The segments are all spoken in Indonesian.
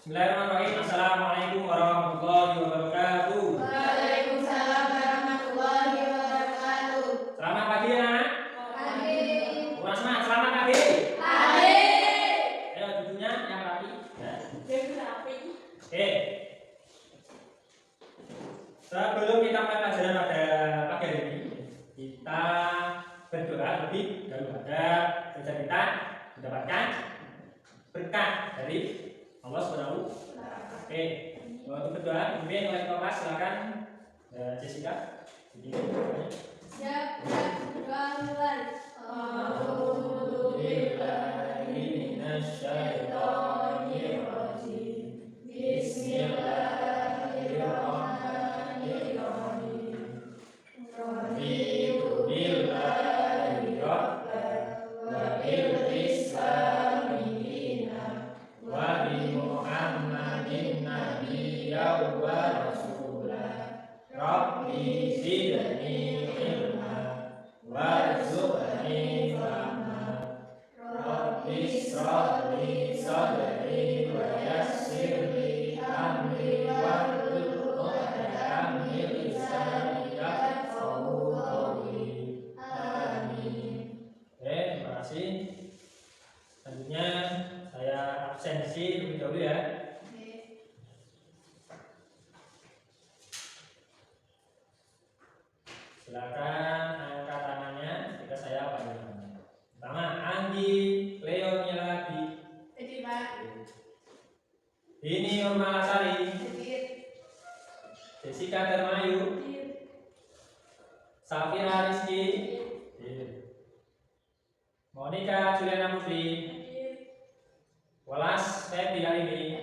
Bismillahirrahmanirrahim. Assalamualaikum warahmatullahi wabarakatuh. Waalaikumsalam warahmatullahi wabarakatuh. Selamat pagi anak. Pagi. Kurang semangat. Selamat pagi. Pagi. Ayo duduknya yang rapi. Ya. Rapi. Oke. Sebelum kita mulai pelajaran pada pagi hari ini, kita berdoa lebih dahulu agar kerja kita mendapatkan berkah dari Allah Subhanahu. Oke. Untuk berdoa, pimpin oleh kelas, silakan Jessica. Siap. Berdoa mulai. Selanjutnya saya absensi lebih dahulu ya. Silakan angkat tangannya jika saya panggil namanya. Pertama, Anggi Leoniela Dini Nurmalasari, Jessica Darmayu, Safira Rizky, Monica Juliana Putri, Walas Febri Alimi,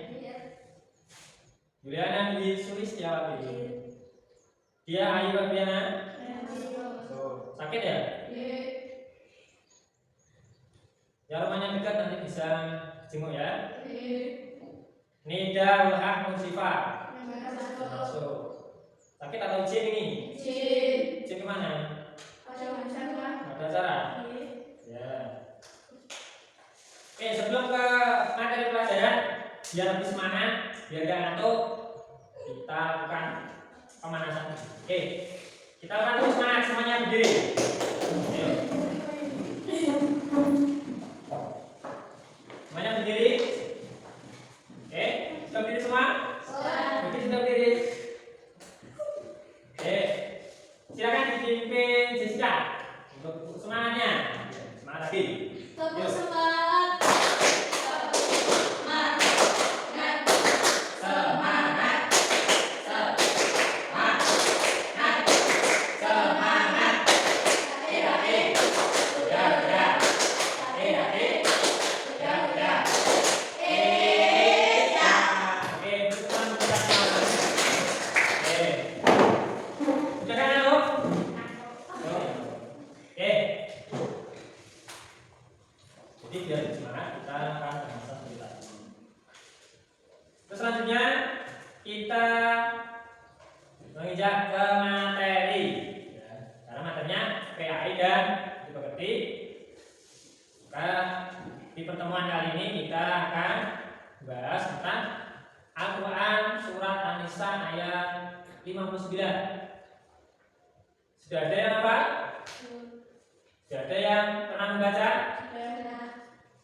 Juliana Dwi Sulistiawati, Dia Ayu Fabiana. Sakit ya? Ya, rumahnya dekat, nanti bisa jenguk ya. Nida Ulhak Musifa. Masuk. Sakit atau izin ini? Izin kemana? Ada acara? Ya. Oke, sebelum ke materi pelajaran, biar lebih semangat, biar gak ngantuk, kita lakukan pemanasan. Oke, kita lakukan lebih semangat, semuanya berdiri. Ayo. Semuanya berdiri. Oke, sudah berdiri semua? Berdiri, sudah berdiri. Oke, silakan dipimpin Jessica untuk semangatnya. Semangat lagi. Tepuk semangat. Jadi biar semangat kita akan bahasa cerita. Terus selanjutnya kita menginjak ke materi, ya. Karena materinya PAI dan dimengerti. Maka di pertemuan kali ini kita akan bahas tentang Al-Quran surat An-Nisa ayat 59. Sudah ada yang apa? Sudah ada yang pernah membaca?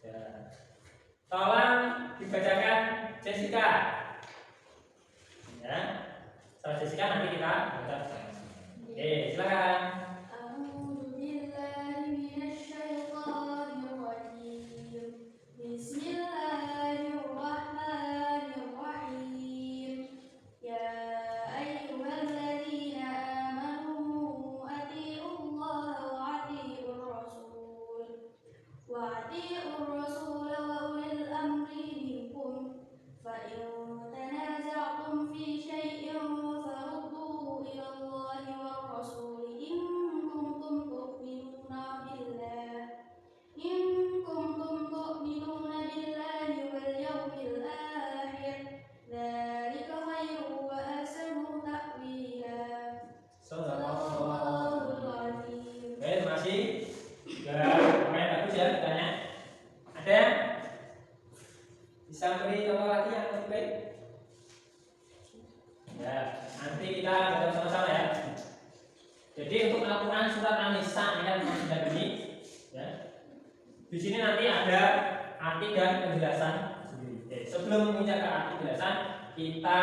Ya. Tolong dibacakan Jessica. Ya. Setelah Jessica nanti kita baca. Oke, silakan. فإن تنازعتم في شيء فردوه إلى الله والرسول إن apa lagi yang lebih baik? Ya, nanti kita baca sama-sama ya. Jadi untuk Al-Quran surat An-Nisa ayat 9 ini, ya. Di sini nanti ada arti dan penjelasan sendiri. Oke, sebelum menginjak ke arti penjelasan, kita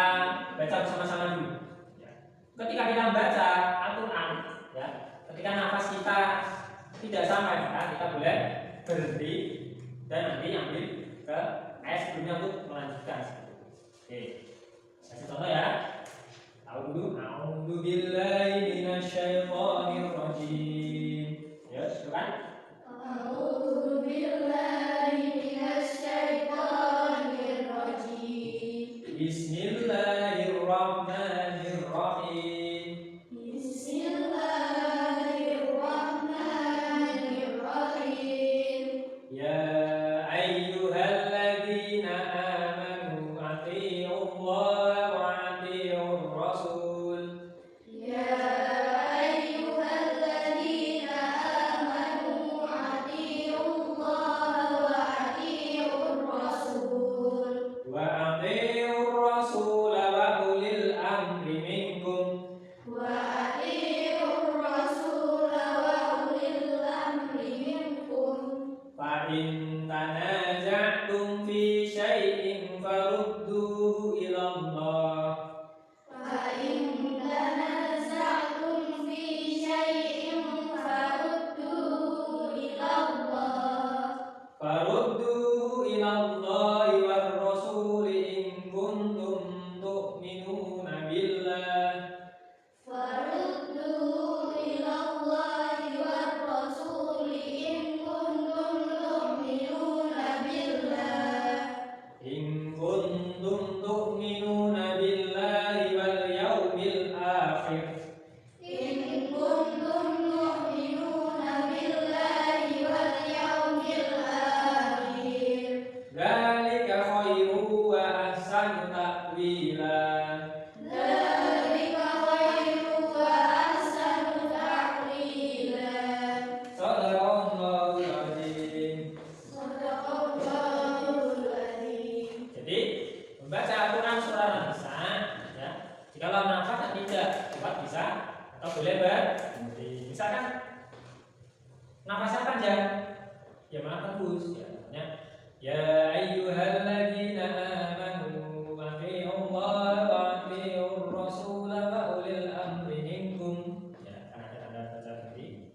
baca bersama-sama dulu. Ya. Ketika kita membaca Al-Quran, ya, ketika nafas kita tidak sampai, maka kita boleh berhenti dan nanti ambil ke ayat sebelumnya untuk melanjutkan. Oke, kasih contoh ya. A'udzu billahi minasyaitonir rajim. Ya, silakan. A'udzu billahi minasyaitonir rajim. Bismillahirrahmanirrahim. Bismillahirrahmanirrahim. Ya ayyuhalladzina amanu athi'ullaha wa athi'ur rasul. Ya ayyuhalladzina amanu atiiullaha wa atiiur rasul. Wa athi'ur rasul wa ulil amri minkum. Wa atiiur rasul wa ulil amri minkum. Fa in tanaza'tum fi syai'in farudduhu ila Allah. Fa in tanaza'tum fi syai'in farudduhu ila Allah. Farudduhu ila Allahi war rasul in kuntum tu'minuna billah. Farudduhu ila Allahi war rasul in kuntum tu'minuna billah. In kuntum tu'minuna billahi wal yawmil akhir. In kuntum tu'minuna billahi wal yawmil akhir. Dzalika khairu wa ahsanu ta'wila. Dzalika khairu wa ahsanu ta'wila. Shadaqallahul adzim. Shadaqallahul adzim. Jadi membaca Al-Quran surah An-Nisa, ya, jikalau nafas tidak cepat bisa atau boleh berhenti. Misalkan nafasnya panjang, ya malah tembus. Ya ayyuhalladzina amanu athi'ullaha wa athi'ur rasul wa ulil amri minkum. Ya, kan ada tanda baca tadi.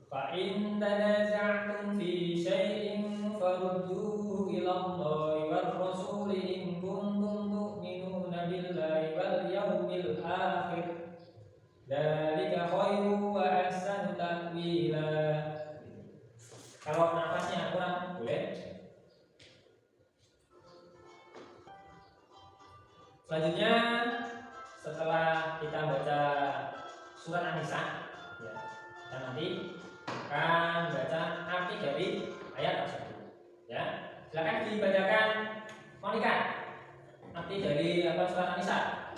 Fa in tanaza'tum fi syai'in farudduhu ila Allahi war rasul in kuntum tu'minuna billahi wal yawmil akhir. Dzalika khairu wa ahsanu ta'wila. Kalau nafasnya kurang boleh. Selanjutnya setelah kita baca surat An-Nisa, ya, kita nanti akan baca arti dari ayat tersebut. Ya, silakan dibacakan Monika arti dari apa surat An-Nisa.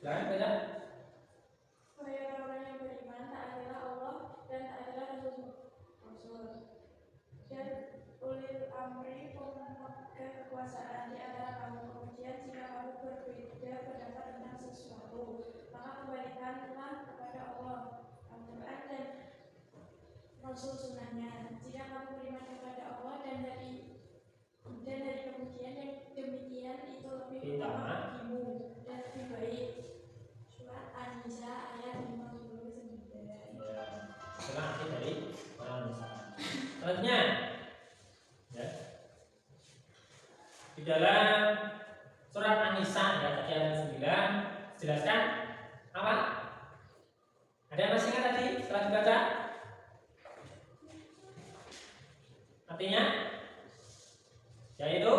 Silakan baca. Wahai orang-orang yang beriman, taatilah Allah dan taatilah Rasul dan ulil amri pemegang kekuasaan di antara kamu. Kemudian jika kamu berbeda pendapat tentang sesuatu, maka kembalikanlah kepada Allah, Al-Quran dan Rasul sunnahnya. Jika kamu beriman kepada Allah dan dari kemudian yang demikian itu lebih utama bagimu dan lebih baik. Surat An-Nisa ayat 59. Setelah arti dari An-Nisa. Selanjutnya, ya, di dalam surat An-Nisa ya tadi ayat 9 jelaskan apa? Ada yang masih ingat tadi setelah dibaca? Artinya yaitu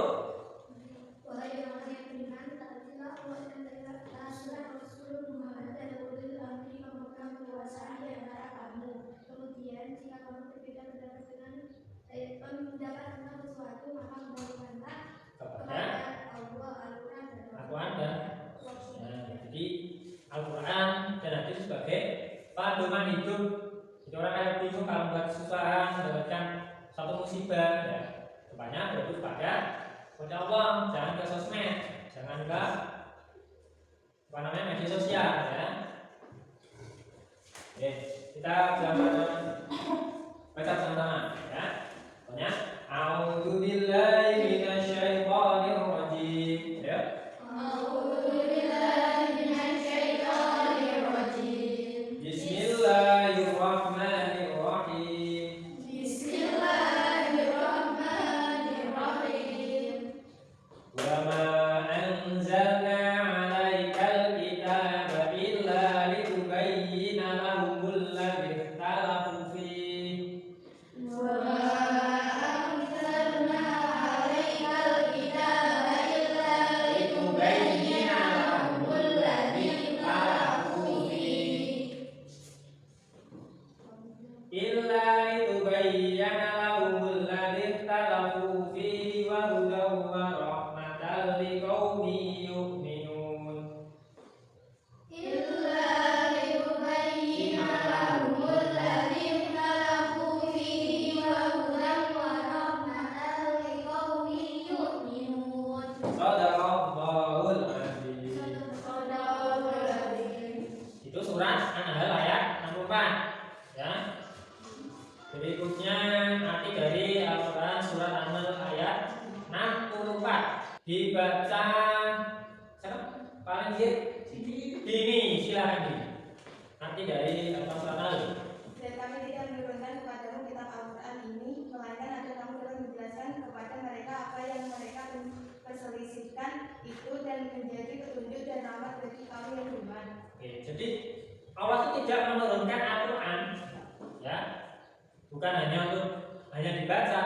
Wahai orang yang beriman, taatilah Allah dan taatilah Rasul Muhammad dan ulil amri pemegang kekuasaan di antara kamu. Kemudian jika kamu berbeda pendapat tentang sesuatu, maka kembalikanlah kepada Allah, Al-Quran dan Al-Quran dan jadi Al-Quran dan hadis sebagai pedoman hidup. Jadi orang yang bingung kalau buat kesusahan mendapatkan satu musibah, ya, Rupanya berarti kepada Allah, jangan ke sosmed, jangan ke media sosial ya. Oke, kita baca sama-sama ya. Pokoknya a'udzubillahi minasyaitonir rajim ya. Bismillahirrahmanirrahim. Wa ma anzalna 'alaikal kitaba illa litubayyina lahumul ladzi ikhtalafu fihi. Litubayyina lahumul ladzi ikhtalafu fihi. Illa litubayyana lahumul ladzi ikhtalafu fihi wa hudaw wa rahmatan liqaumin yu'minun. Shadaqallahul azim. Itu surat An-Nahl ayat 64 ya. Berikutnya arti dari Al-Quran surat An-Nahl ayat 64 dibaca siapa? Paling Dini, silakan Dini. Arti dari surat An-Nahl. Dan kami tidak menurunkan kepadamu kitab Al-Quran ini, melainkan agar kamu dapat menjelaskan kepada mereka apa yang mereka perselisihkan itu dan menjadi petunjuk dan rahmat bagi kaum yang beriman. Oke, jadi Allah itu tidak menurunkan Al-Quran ya, bukan hanya dibaca,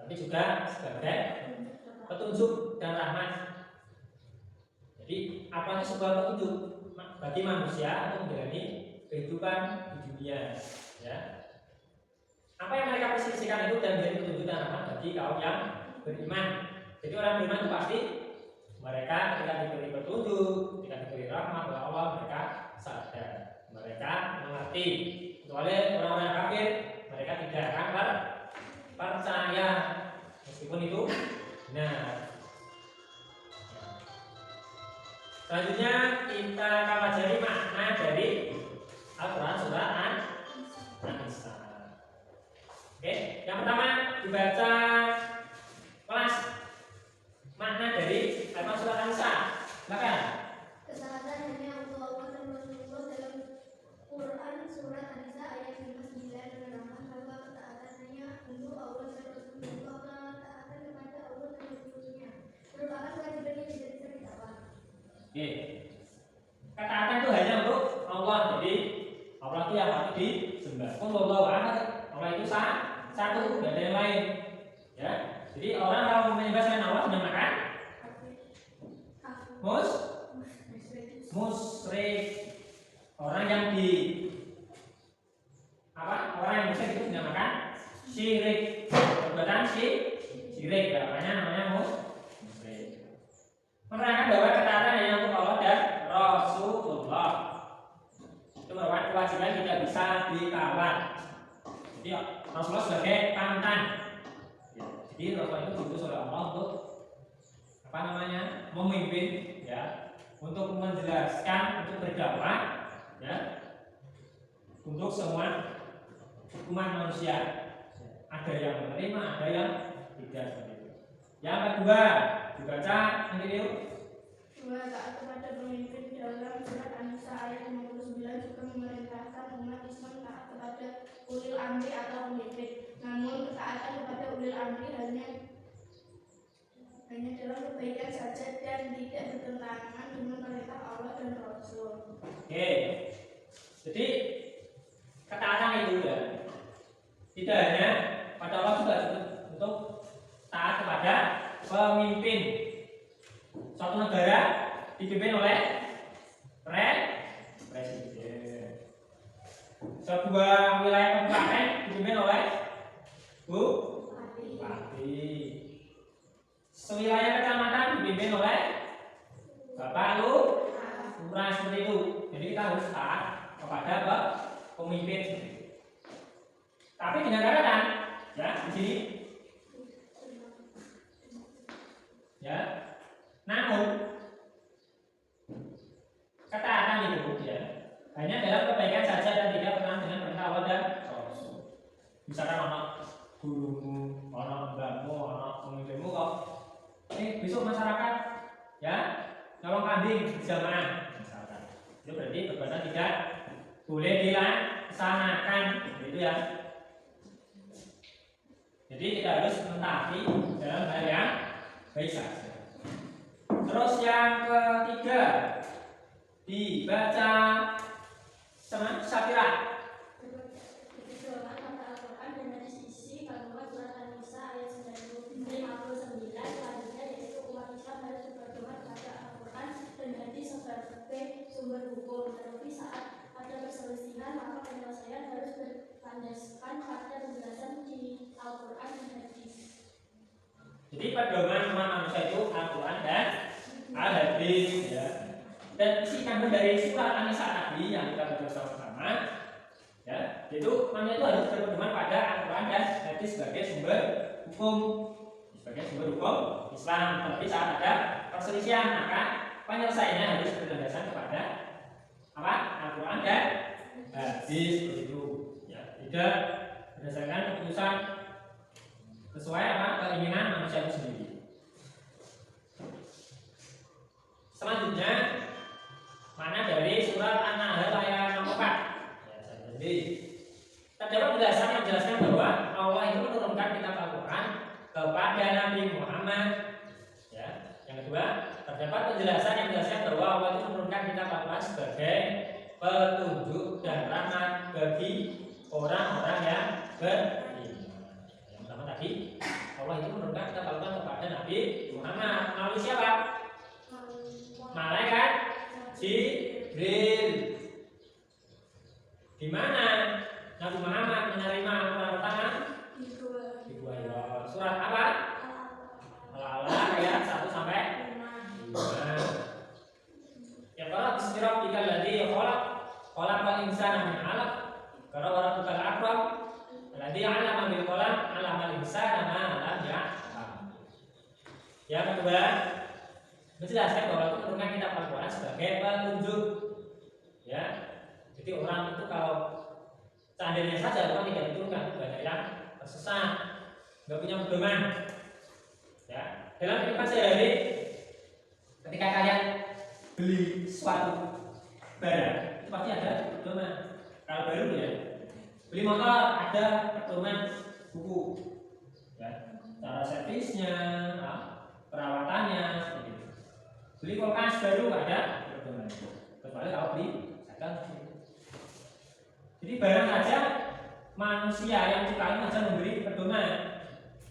tapi juga sebagai petunjuk dan rahmat. Jadi apa itu sebuah petunjuk bagi manusia untuk menjalani kehidupan di dunia ya. Apa yang mereka perselisihkan itu dan menjadi petunjuk dan rahmat bagi kaum yang beriman. Jadi orang beriman itu pasti mereka ketika diberi petunjuk, ketika diberi rahmat oleh Allah, mereka sadar, mereka mengerti. Kecuali orang-orang kafir, mereka tidak akan percaya meskipun itu benar. Selanjutnya kita akan pelajari makna dari Al-Quran surat An-Nisa. Oke, yang pertama dibaca kelas makna dari Al-Quran surat An-Nisa. Silakan. Ketaatan hanya untuk Allah dan Rasulullah dalam Quran surat An-Nisa ayat 59 menerangkan bahwa ketaatan hanya untuk Allah dan Rasulullah, ketaatan kepada Allah dan Rasulnya merupakan kewajiban yang tidak bisa ditawar. Oke. Ketaatan itu hanya untuk Allah. Jadi Allah itu yang harus disembah. Allahu ahad. Allah itu satu, tidak ada yang lain. Ya. Jadi orang kalau menyembah selain Allah dinamakan musyrik. Orang yang orang yang musyrik itu dinamakan syirik. Perbuatan syirik ya, namanya musyrik. Menerangkan bahwa ketaatan hanya untuk Allah dan Rasulullah. Itu merupakan kewajiban tidak bisa ditawar. Jadi Rasulullah sebagai panutan. Jadi Rasulullah itu diutus oleh Allah untuk memimpin ya, untuk menjelaskan, untuk berdakwah ya, untuk semua umat manusia. Ada yang menerima, ada yang tidak seperti itu. Yang kedua dibaca nanti yuk. Dua, taat kepada pemimpin dalam surat An-Nisa ayat 59 juga memerintahkan umat Islam taat kepada ulil amri atau pemimpin. Namun ketaatan kepada ulil amri hanya dalam kebaikan saja dan tidak bertentangan dengan perintah Allah dan Rasul. Oke. Jadi ketaatan itu ya, tidak hanya pada Allah juga untuk taat kepada pemimpin. Suatu negara dipimpin oleh presiden. Sebuah wilayah kabupaten dipimpin oleh bupati. Sewilayah kecamatan dipimpin oleh bapak lurah, seperti itu. Jadi kita harus taat kepada pemimpin. Tapi dengan catatan ya, di sini Ya. Namun ketaatan itu ya hanya dalam kebaikan saja dan tidak pernah dengan perintah Allah dan Rasul. Misalkan anak gurumu, anak mbakmu, anak pemimpinmu kok besok masyarakat ya nyolong kambing berjamaah misalkan, itu berarti perbuatan tidak boleh dilaksanakan gitu ya. Jadi kita harus mentaati dalam hal yang baik saja. Terus yang ketiga dibaca sama Syafira. Doa kata Al-Quran dan dari sisi kandungan surat An-Nisa ayat 59 selanjutnya yaitu umat Islam harus berdoa kepada Al-Quran dan hadis sebagai sumber hukum. Tetapi saat ada perselisihan maka penyelesaian harus berlandaskan pada penjelasan di Al-Quran dan hadis. Jadi pedoman umat manusia itu Al-Quran dan Al-Hadis ya. Dan isi kandung dari surat An-Nisa tadi yang kita baca sama-sama ya, itu manusia itu harus berpedoman pada Al-Quran dan Hadis sebagai sumber hukum Islam. Tapi saat ada perselisihan maka penyelesaiannya harus berlandaskan kepada apa? Al-Quran dan Hadis itu ya, tidak berdasarkan keputusan sesuai apa keinginan manusia itu sendiri. Selanjutnya mana dari surat An-Nahl ayat 4. Ya, jadi terdapat penjelasan yang menjelaskan bahwa Allah itu menurunkan kitab Al-Quran kepada Nabi Muhammad. Ya, yang kedua terdapat penjelasan yang menjelaskan bahwa Allah itu menurunkan kitab Al-Quran sebagai petunjuk dan rahmat bagi orang-orang yang beriman. Yang pertama tadi Allah itu menurunkan kitab Al-Quran kepada Nabi Muhammad melalui siapa? Malaikat Jibril. Di mana Nabi Muhammad menerima Al-Quran pertama? Di Gua Hira. Surat apa? Al-A'la ayat 1 sampai 5. Ya kalau bismillahirrahmanirrahim alladzi khalaqal insana min 'alaq. Qara wa rabbukal akram alladzi 'allama bil qalam 'allamal insana ma lam ya'lam. Yang kedua menjelaskan bahwa itu menurunkan kitab Al-Quran sebagai petunjuk ya. Jadi orang itu kalau seandainya saja Al-Quran tidak diturunkan banyak yang tersesat, nggak punya pedoman ya. Dalam kehidupan sehari-hari ketika kalian beli suatu barang itu pasti ada pedoman. Kalau baru ya beli motor ada pedoman buku ya, cara servisnya, perawatannya seperti itu. Beli kulkas baru ada pedoman, kecuali kalau beli dagang. Jadi barang saja manusia yang diciptakan saja memberi pedoman.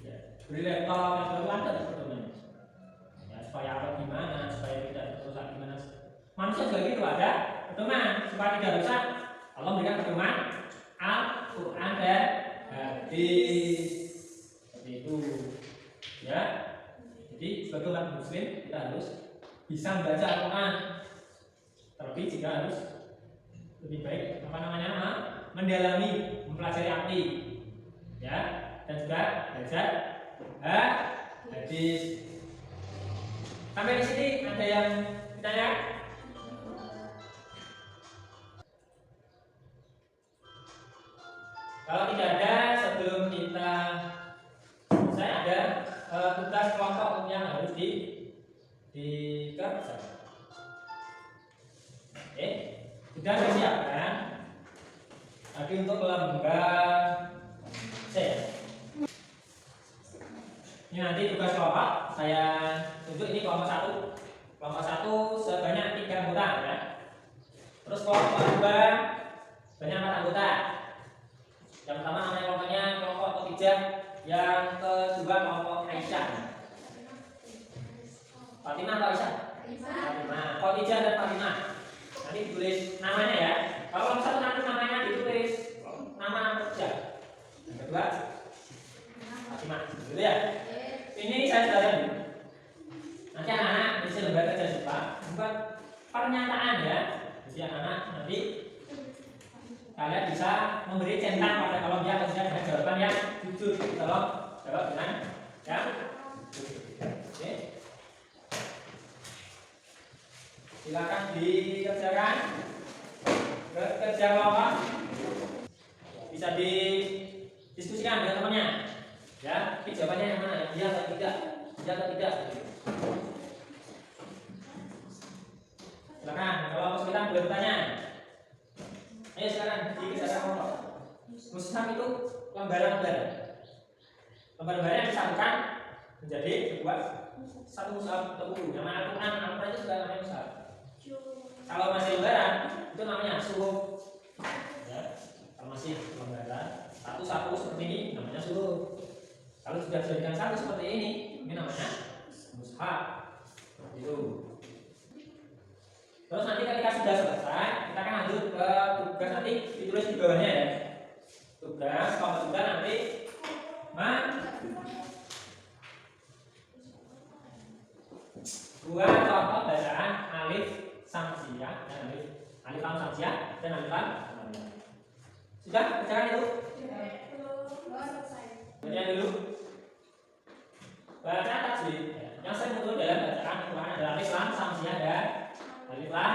Ya, beli laptop yang baru ada pedoman. Ya, supaya apa gimana, supaya tidak rusak gimana. Manusia juga gitu ada pedoman supaya tidak rusak. Allah memberikan pedoman Al-Quran dan Hadis seperti itu. Ya, jadi sebagai umat Muslim kita harus bisa membaca Al-Quran. Terlebih jika harus lebih baik mendalami, mempelajari arti ya, dan juga belajar hadis. Sampai di sini ada yang ditanya? Kalau tidak ada, sebelum kita selesai ada tugas kelompok yang harus dikerjakan. Oke, sudah saya siapkan. Tapi untuk lembar C. Ini nanti tugas kelompok saya tunjuk. Ini kelompok 1. Kelompok 1 sebanyak 3 anggota ya. Terus kelompok 2 banyak 4 anggota. Yang pertama namanya kelompoknya kelompok Khadijah, yang kedua kelompok Aisyah. Fatimah atau Aisyah? Fatimah. Khadijah dan Fatimah. Nanti ditulis namanya ya. Kalau kelompok 1 nanti namanya ditulis nama kerja. Yang kedua Fatimah. Gitu ya. Ini saya jelaskan dulu. Nanti anak-anak bisa lembar kerja coba buat pernyataan ya. Jadi anak-anak nanti kalian bisa memberi centang pada kolom ya dengan jawaban yang jujur. Tolong jawab dengan yang jujur. Oke. Silakan dikerjakan. Kerja kelompok bisa didiskusikan dengan temannya. Ya, ini jawabannya yang mana? Iya atau tidak? Iya atau tidak? Silakan, kalau kesulitan boleh bertanya. Ayo silakan dikerjakan kelompok. Mushaf itu lembar-lembar. Lembar-lembarnya yang disatukan menjadi sebuah satu mushaf terbuku. Nama Al-Quran itu juga namanya mushaf. Kalau masih lembaran itu namanya suhuf. Ya, kalau masih lembaran satu-satu seperti ini namanya suhuf. Kalau sudah dijadikan satu seperti ini namanya mushaf. Itu. Terus nanti ketika sudah selesai, kita akan lanjut ke tugas, nanti ditulis di bawahnya ya. Tugas komputer nanti buat contoh bacaan alif samsiah dan alif lam samsiah dan alif lam samsiah. Sudah kerjakan itu? Bacakan dulu. Baca tajwid. Yang saya butuh dalam bacaan Al-Quran adalah alif lam samsiah dan alif lam.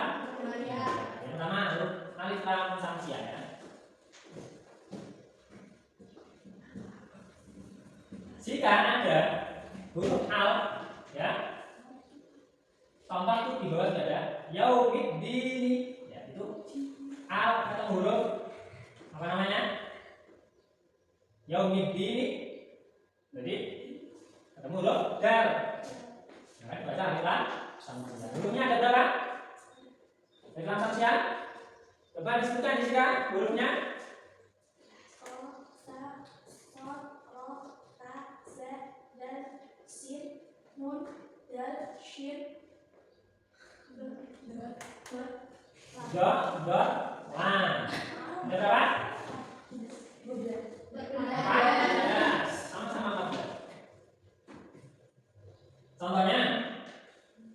Yang pertama alif lam samsiah ya. Jika ada huruf al ya, contoh itu di bawah ada yaumiddin ya, itu al atau huruf apa namanya? Yaumiddin. Jadi ketemu huruf dal. Nah, baca alif lam samsiah. Hurufnya ada berapa? Alif lam samsiah. Coba disebutkan di sini hurufnya. Nun, dal, shin, Lam. Ada berapa? Sama-sama 14. Contohnya,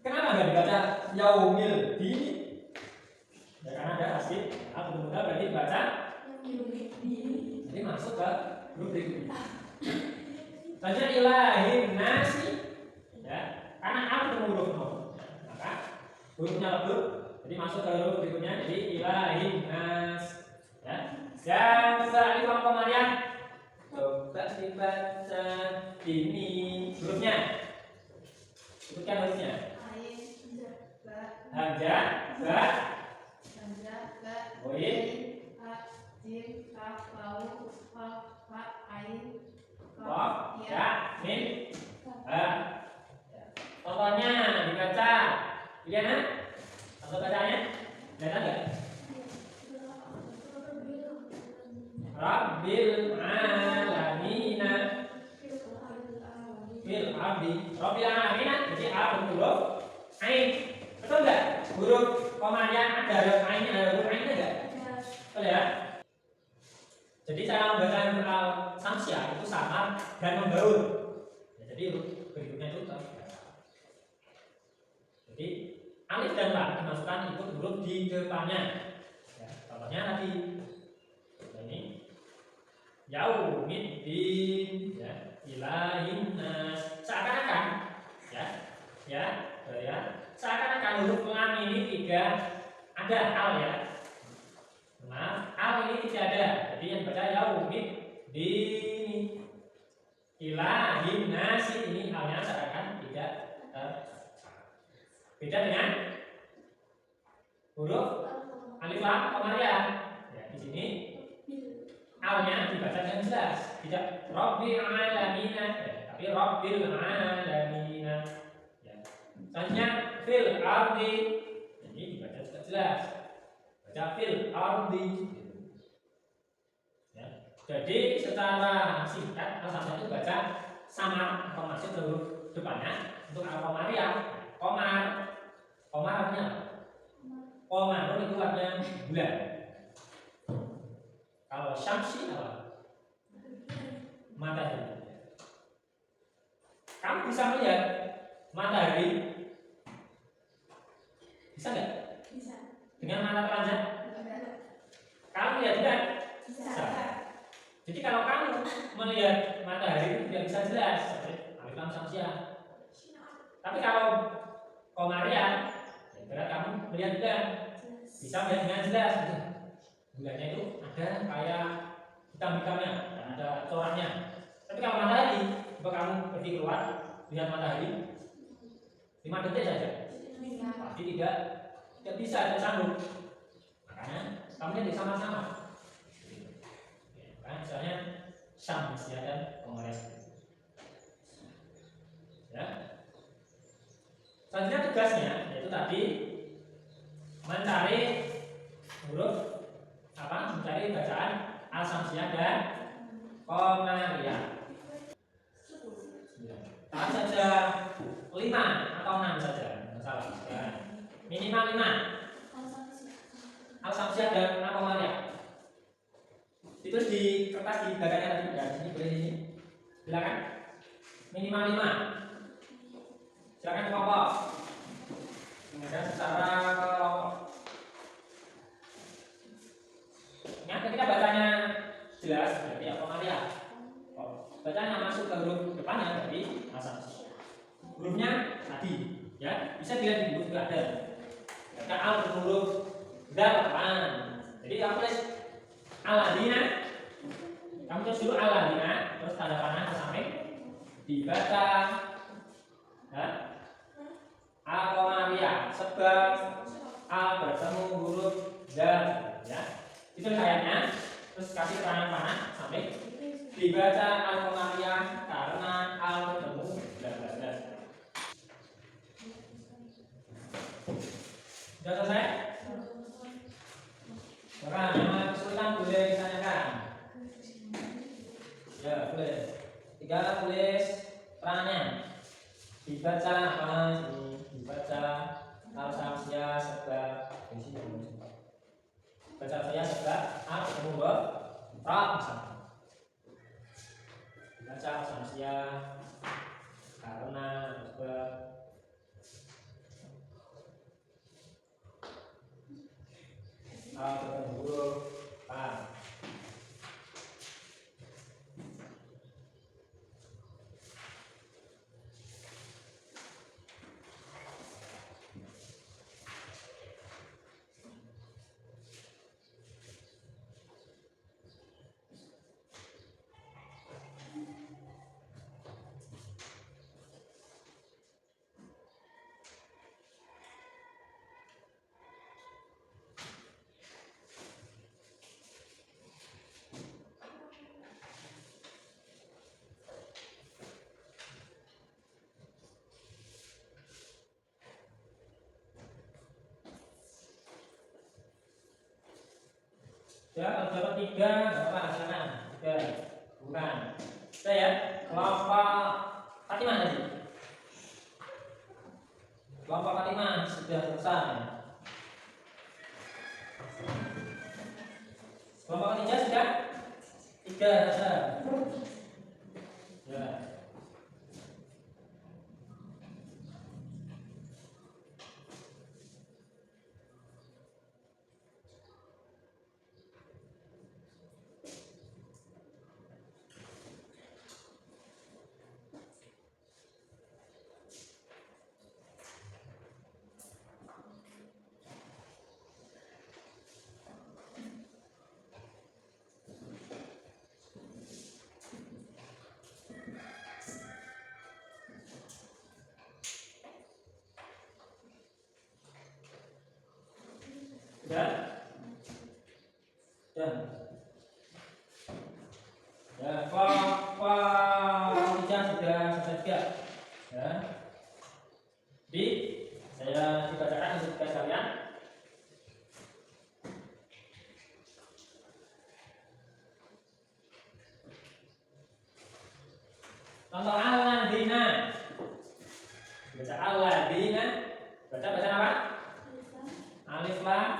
kenapa nggak dibaca yaumil dini? Ya karena ada asli, betul-betul berarti dibaca. Jadi masuk ke huruf berikutnya. Selanjutnya ilahin nasi. Ya, karena al ketemu huruf no, maka hurufnya lebur, jadi masuk ke huruf berikutnya, jadi ilahin nas. Ya, dan alif lam qamariyah. Coba dibaca ini hurufnya. Sebutkan hurufnya. Hamzah, ba, Oin, Qaf, ya, mim, ha. Contohnya dibaca, gimana? Contoh bacanya, lihat enggak? Rabbil alamina fil ardi. Rabbil alamina jadi a berhuruf ain. Betul enggak? Huruf komanya ada huruf ainnya, ada huruf ainnya enggak? Betul ya? Jadi cara membaca huruf al samsiah itu samar dan membaur. Ya, jadi huruf berikutnya itu jadi alif dan lam dimasukkan ikut huruf di depannya. Ya, contohnya tadi ini yaumiddin ya, ilahin nas. Seakan-akan ya seakan-akan huruf lam ini tidak ada al ya. Maaf, al ini tidak ada. Jadi yang baca yaumiddin, ilahin nas ini alnya seakan tidak beda dengan huruf alif lam qamariyah. Ya, di sini alnya dibaca dengan jelas, tidak rabbil alamina, tapi rabbil alamina. Ya. Selanjutnya fil ardi, ini dibaca juga jelas, baca fil ardi. Ya. Jadi secara singkat al-samsiah itu baca sama atau masuk ke huruf depannya. Untuk al-qamariyah, Komar artinya apa? Komar itu artinya bulan. Kalau syamsi apa? Matahari. Kamu bisa melihat matahari? Bisa nggak? bisa, Dengan mata telanjang? Kamu lihat bulan? Bisa. Jadi kalau kamu melihat matahari itu tidak bisa jelas, seperti alif lam samsiah. Tapi kalau komariah Karena kamu melihat bulan, bisa melihat dengan jelas. Bulannya itu ada kayak hitam-hitamnya dan ada coraknya. Tapi kalau matahari, coba kamu pergi keluar lihat matahari 5 detik saja, pasti tidak bisa tersambung. Makanya kamu lihat sama-sama. Kan misalnya Syam dan Kongres. Ya. Selanjutnya tugasnya yaitu tadi mencari huruf mencari bacaan Al-Syamsiyah dan Qamariyah. Tahan saja 5 atau 6 saja, masalah. Ya. Minimal 5 Al-Syamsiyah dan Qamariyah. Itu di kertas di belakangnya tadi, ya, di sini boleh di sini. Silakan. Minimal 5. Silakan kelompok. Kemudian secara kelompok. Ingat ketika bacanya jelas berarti Qamariyah. Bacanya masuk ke huruf depannya berarti Al-Syamsiyah. Hurufnya tadi, ya, bisa dilihat di buku juga ada. Ketika al berhuruf dal. Jadi kamu tulis Al-Ladina, kamu tulis dulu Al-Ladina, terus tanda panah ke samping, dibaca ya, Al-Qamariyah, sebab al bertemu huruf dal, ya, itu kayaknya, terus kasih tangan panah samping, dibaca Al-Qamariyah karena al bertemu dal. Sudah selesai? Sekarang yang mana kesulitan boleh ditanyakan. Ya boleh. 3 tulis perannya. Dibaca apa ini? Dibaca Al-Syamsiyah sebab di sini. Baca Al-Syamsiyah sebab al huruf ra misalnya. Dibaca Al-Syamsiyah karena sebab al huruf a. Ya, kalau dapat 3, nggak apa-apa, silakan. 3, bukan. Sudah ya, kelompok Fatimah tadi. Kelompok Fatimah sudah selesai. Kelompok ketiga sudah 3 saja. Ya. Dan ya, kelompok 3 sudah selesai juga. Ya. Jadi saya dibacakan untuk tugas kalian. Contoh Al-Ladina. Baca Al-Ladina. Baca apa? Alif lam.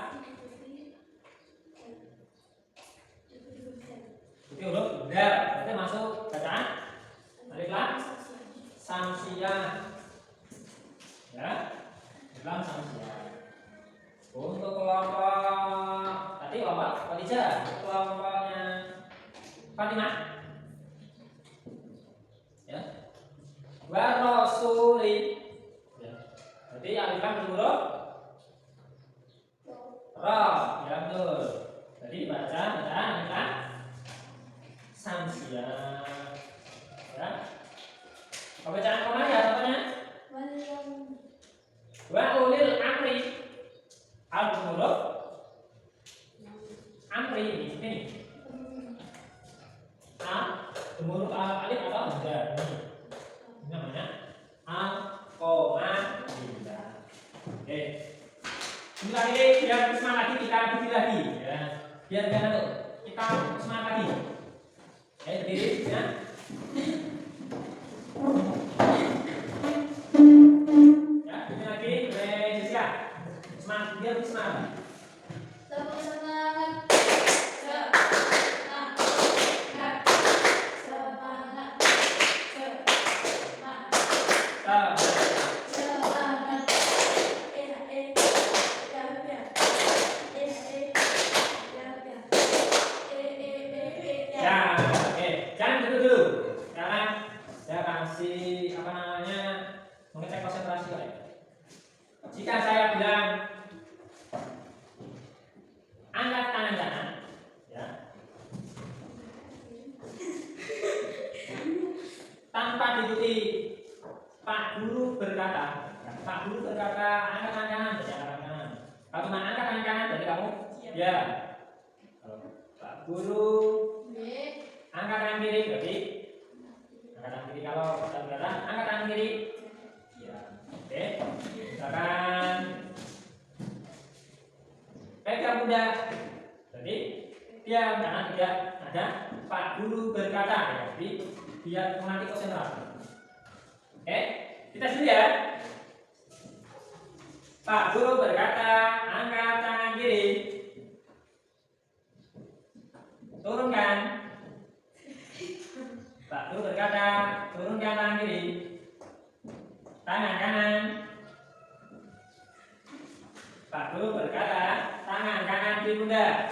Itu huruf dal. Berarti masuk bacaan alif lam Syamsiyah. Ya. Alif lam Syamsiyah. Untuk kelompok tadi kelompok Khadijah, kelompoknya Fatimah. Ya. Wa rasuli. Ya. Berarti alif lam berhuruf Roh, ya betul. Jadi baca Anita Samsia. Ya. Pembacaan koma ya contohnya. Wa ulil amri al huruf amri ini. Huruf alif atau hamzah ini namanya al koma hamzah. Oke. Ini lagi biar semangat lagi kita berdiri lagi ya. Biar tuh kita semangat lagi. Berdiri ya. Ya, berdiri lagi, Jessica. Semangat, biar semangat. Jika saya bilang angkat tangan kanan, ya, tanpa diikuti Pak Guru berkata, angkat tangan kanan, jadi angkat tangan kanan. Kalau cuma angkat tangan kanan, jadi kamu, ya. Kalau Pak Guru angkat tangan kiri, berarti angkat tangan kiri. Kalau kita berkata angkat tangan kiri, ya, oke. Misalkan pegang bunda, jadi dia karena tidak ada Pak Guru berkata, ya, jadi dia mengerti konsentrasi. Oke, kita dulu ya. Pak Guru berkata, angkat tangan kiri, turunkan. Pak Guru berkata, turunkan tangan kiri, tangan kanan. Pak Guru berkata, tangan kanan di bunda,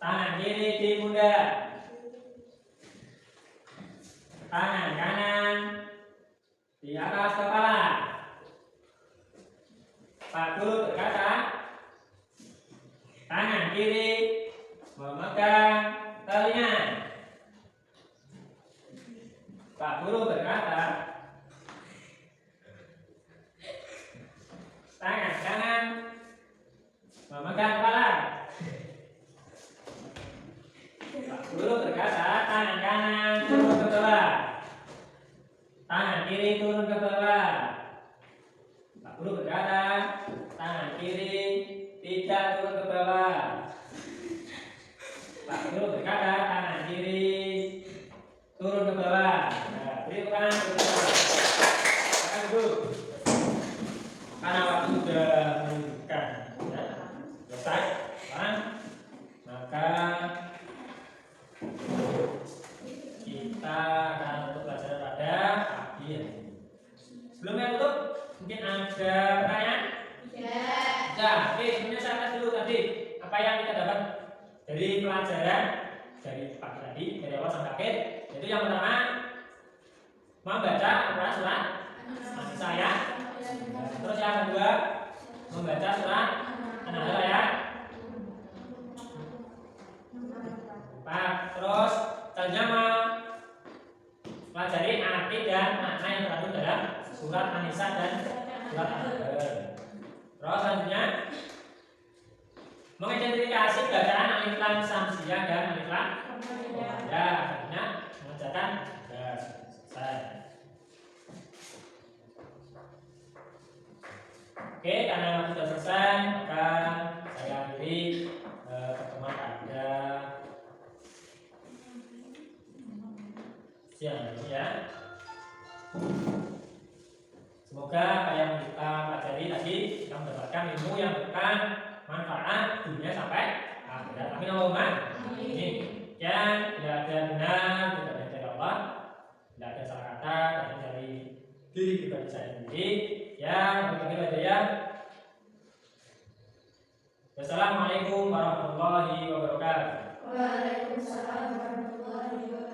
tangan kiri di bunda, tangan kanan di atas kepala. Pak Guru berkata, tangan kiri memegang telinga. Pak Guru berkata, tangan kanan memegang kepala. Pak Guru berkata, tangan kanan turun ke bawah, tangan kiri turun ke bawah. Pak Guru berkata, tangan kiri tidak turun ke bawah. Pak Guru berkata, tangan kiri turun ke bawah. Nah, beri tangan ke bawah. Silakan dulu. Karena waktu sudah menunjukkan, ya, selesai, maka kita akan tutup pelajaran pada pagi ini. Sebelumnya tutup, mungkin ada pertanyaan? Ya, oke, sebenarnya saya tes dulu tadi apa yang kita dapat dari pelajaran dari pagi tadi, dari awal sampai akhir. Itu yang pertama, membaca Al-Quran surat An-Nisa. Terus yang kedua, membaca surat An-Nahl ya. Pak, terus selanjutnya pelajari arti dan makna yang terkandung dalam surat An-Nisa dan surat An-Nahl. Terus selanjutnya mengidentifikasi bacaan alif lam samsiyah dan alif lam ya, selanjutnya mengerjakan selesai. Oke, karena sudah selesai, maka saya akhiri pertemuan pada siang ini ya. Semoga apa yang kita pelajari tadi kita mendapatkan ilmu yang bermanfaat dunia sampai akhirat. Amin Allahumma amin. Dan tidak ada benar, tidak ada dari Allah, tidak ada salah kata, tidak dari diri pribadi saya sendiri. Ya, Wassalamualaikum warahmatullahi wabarakatuh. Waalaikumsalam warahmatullahi wabarakatuh.